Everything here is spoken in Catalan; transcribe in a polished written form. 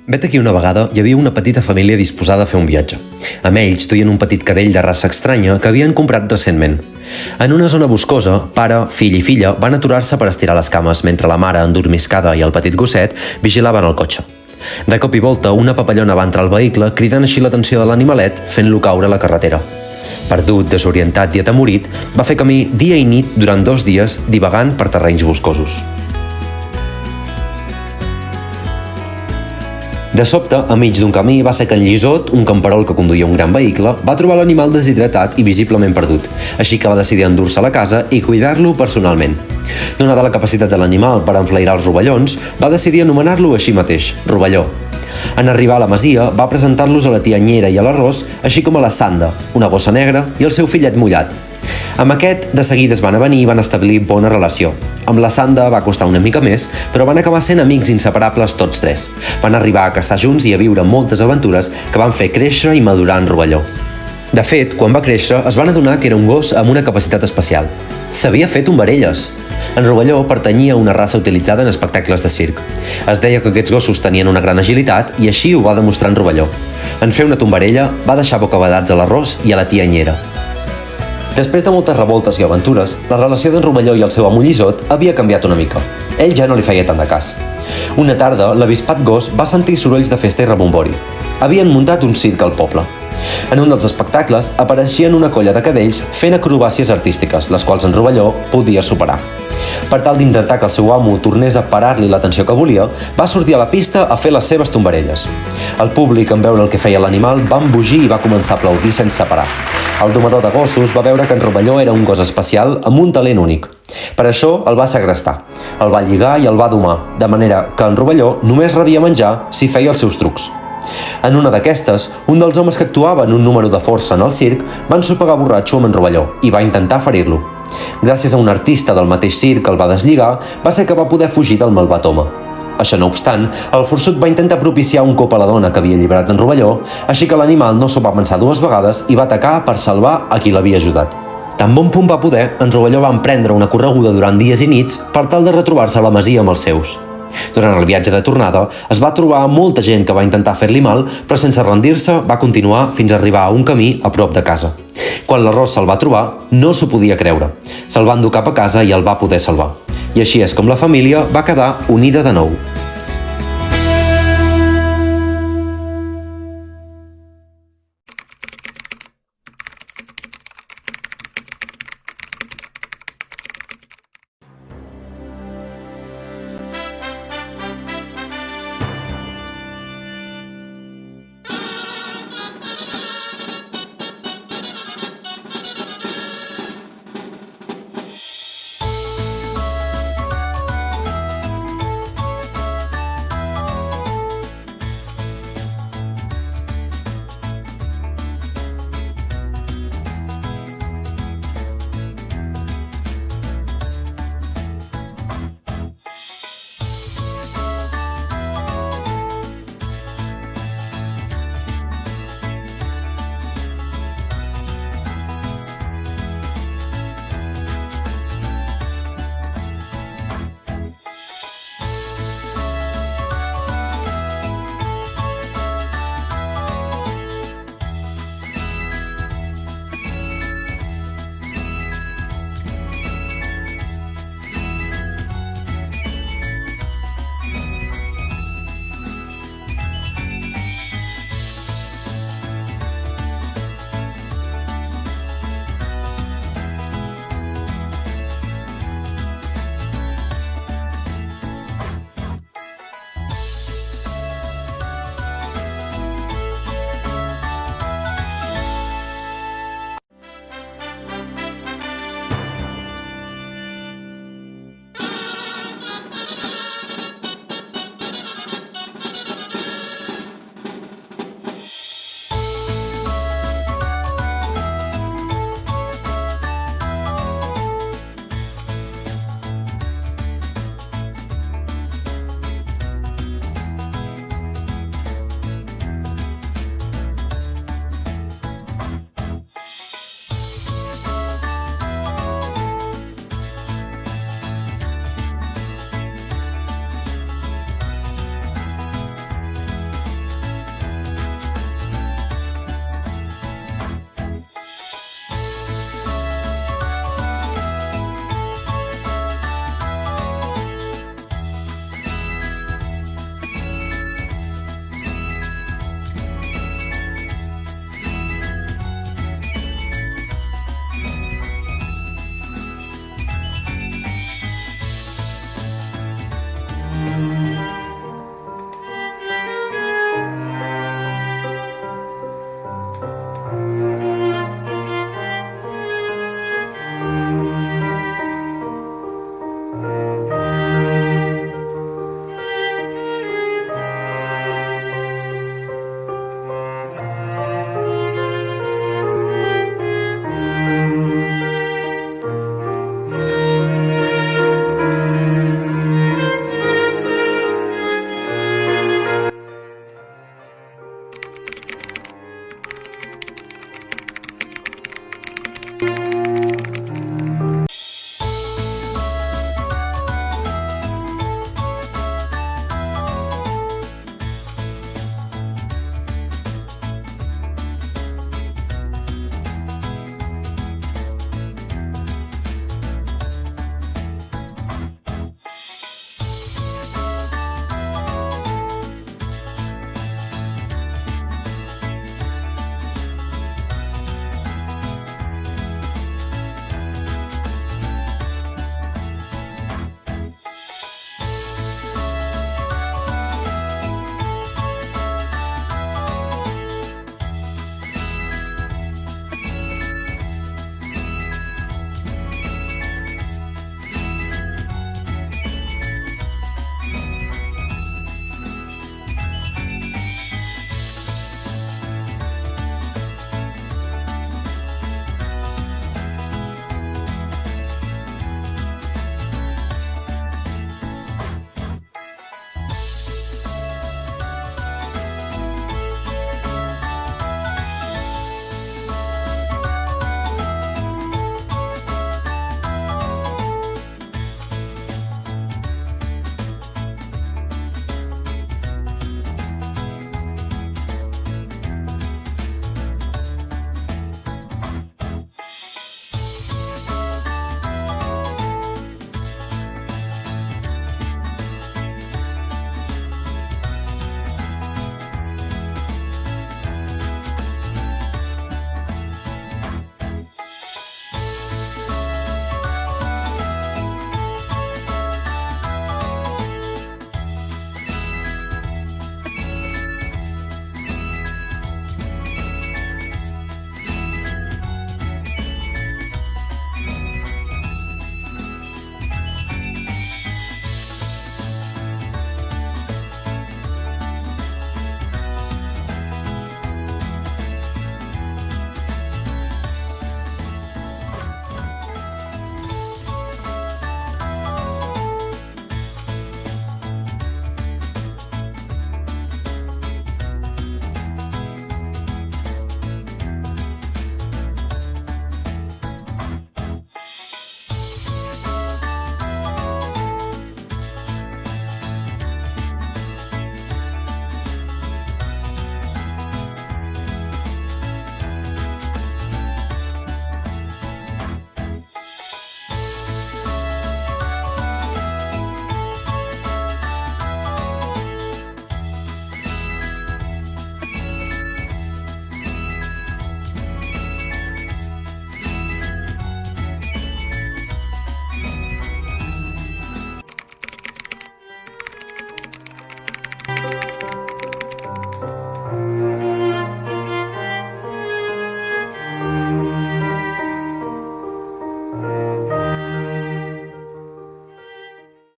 Vet aquí una vegada hi havia una petita família disposada a fer un viatge. Amb ells duien un petit cadell de raça estranya que havien comprat recentment. En una zona boscosa, pare, fill i filla van aturar-se per estirar les cames mentre la mare, endormiscada, i el petit gosset vigilaven el cotxe. De cop i volta, una papallona va entrar al vehicle cridant així l'atenció de l'animalet, fent-lo caure a la carretera. Perdut, desorientat i atemorit, va fer camí dia i nit durant 2 dies divagant per terrenys boscosos. De sobte, enmig d'un camí, va ser que en Llisot, un camperol que conduïa un gran vehicle, va trobar l'animal deshidratat i visiblement perdut, així que va decidir endur-se a la casa i cuidar-lo personalment. Donada la capacitat de l'animal per enflairar els rovellons, va decidir anomenar-lo així mateix, Rovelló. En arribar a la masia, va presentar-los a la tia Nyera i a l'arròs, així com a la Sanda, una gossa negra, i el seu fillet mullat. Amb aquest, de seguida es van avenir i van establir bona relació. Amb la Sanda va costar una mica més, però van acabar sent amics inseparables tots tres. Van arribar a caçar junts i a viure moltes aventures que van fer créixer i madurar en Rovelló. De fet, quan va créixer, es van adonar que era un gos amb una capacitat especial. Sabia fer tombarelles. En Rovelló pertanyia a una raça utilitzada en espectacles de circ. Es deia que aquests gossos tenien una gran agilitat i així ho va demostrar en Rovelló. En fer una tombarella, va deixar bocabadats a l'arròs i a la tia Nyera. Després de moltes revoltes i aventures, la relació d'en Rovelló i el seu amo Llisot havia canviat una mica. Ell ja no li feia tant de cas. Una tarda, l'avispat gos va sentir sorolls de festa i rebombori. Havien muntat un circ al poble. En un dels espectacles apareixien una colla de cadells fent acrobàcies artístiques, les quals en Rovelló podia superar. Per tal d'intentar que el seu amo tornés a parar-li l'atenció que volia, va sortir a la pista a fer les seves tombarelles. El públic, en veure el que feia l'animal, va embogir i va començar a aplaudir sense parar. El domador de gossos va veure que en Rovelló era un gos especial amb un talent únic. Per això el va segrestar, el va lligar i el va domar, de manera que en Rovelló només rebia menjar si feia els seus trucs. En una d'aquestes, un dels homes que actuava en un número de força en el circ va ensopegar borratxo amb en Rovelló i va intentar ferir-lo. Gràcies a un artista del mateix circ que el va deslligar, va ser que va poder fugir del malvat home. Això no obstant, el forçut va intentar propiciar un cop a la dona que havia alliberat en Rovelló, així que l'animal no s'ho va pensar 2 vegades i va atacar per salvar a qui l'havia ajudat. Tan bon punt va poder, en Rovelló va emprendre una correguda durant dies i nits per tal de retrobar-se a la masia amb els seus. Durant el viatge de tornada, es va trobar molta gent que va intentar fer-li mal, però sense rendir-se va continuar fins a arribar a un camí a prop de casa. Quan l'arròs se'l va trobar, no s'ho podia creure. Se'l va endur cap a casa i el va poder salvar. I així és com la família va quedar unida de nou.